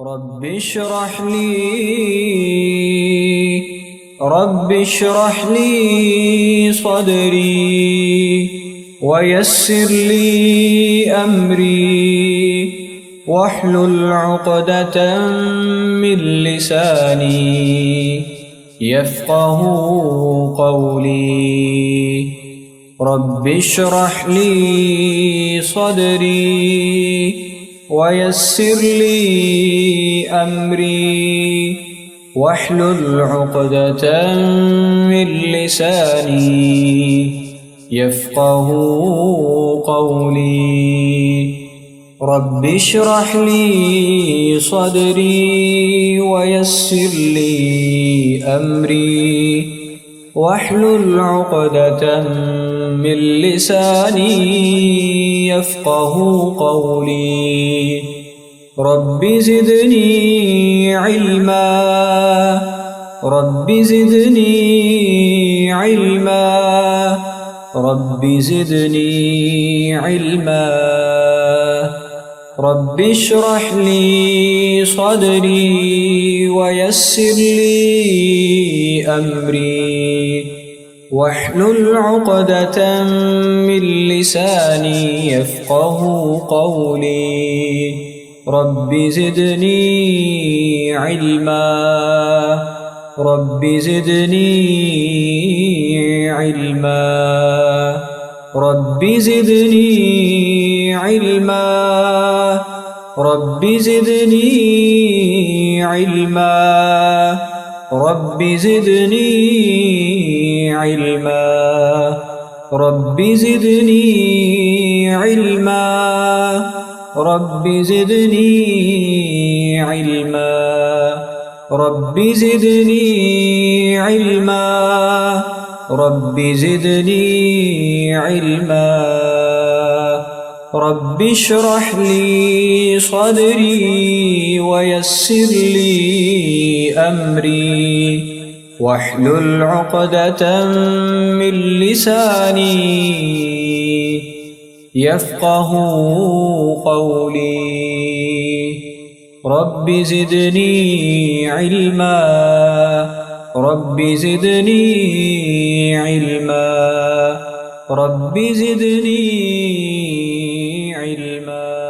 رب اشرح لي صدري ويسر لي أمري واحلل عقدة من لساني يفقه قولي. رب اشرح لي صدري ويسر لي أمري واحلل عقدة من لساني يفقه قولي. رب اشرح لي صدري ويسر لي أمري واحلل عقدة من لساني يفقه قولي. رب زدني علما رب زدني علما رب زدني علما. رب اشرح لي صدري ويسر لي أمري واحلل عقدة من لساني يفقه قولي. رب زدني علما رب زدني علما رب زدني علما رب زدني علما رب زدني علما رب زدني علما رب زدني علما رب زدني علما رب زدني علما. رب اشرح لي صدري ويسر لي أمري واحلل عقدة من لساني يفقه قولي. رب زدني علما رب زدني علما رب زدني علما.